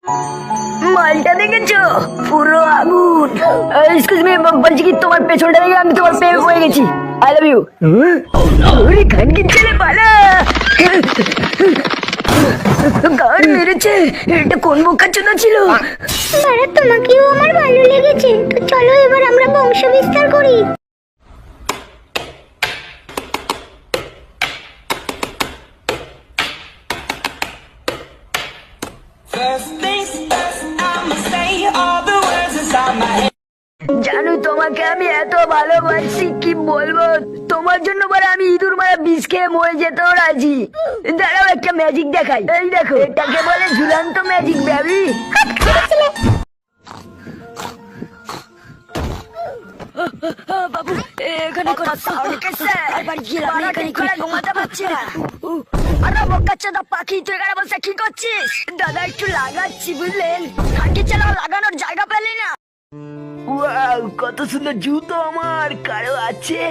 মালটা দেখেছো? পুরো আগুন। এক্সকিউজ মি, বলছি কি তোমার পেছনটা দেখে আমি তোমার প্রেমে পড়ে গেছি। I love you. ওরে খানকির ছেলে পালা। গান মেরেছে। এটা কোন বোকাচোদা ছিল? আরে তোমাকেও আমার ভালো লেগেছে, তো চলো এবার আমরা বংশ বিস্তার করি। জানো তোমাকে আমি এত ভালোবাসি কি বলবো। তোমার জন্য বলে আমি ইঁদুর মারা বিষ খেয়ে মরে যেতেও রাজি। দাঁড়াও একটা ম্যাজিক দেখাই। এই দেখো, এটাকে বলে ঝুলন্ত ম্যাজিক বেবি। বাবু এখানে ঘুমাতে পারছি না। আরে বোকাচোদা পাখি, তুই এখানে বসে কি করছিস? দাদা একটু লাগাচ্ছি বুঝলেন, খানকি ছেলে লাগানোর জায়গা পেলি না। ওয়াও, কত সুন্দর জুতো আমার কারো আছে।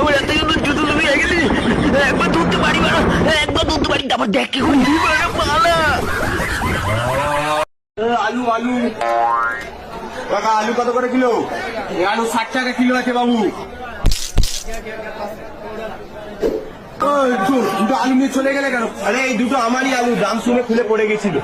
আমার এত সুন্দর জুতো তুমি একবার ধরতে পারি, একবার ধরতে পারি, তারপর দেখ কি করি। পালা আলু আলু কাকা, আলু কত করে কিলো? আলু 60 টাকা কিলো আছে বাবু। দুটো আলু নিয়ে চলে গেলে কেন? আরে এই দুটো আমারই আলু, দাম শুনে খুলে পড়ে গেছিল।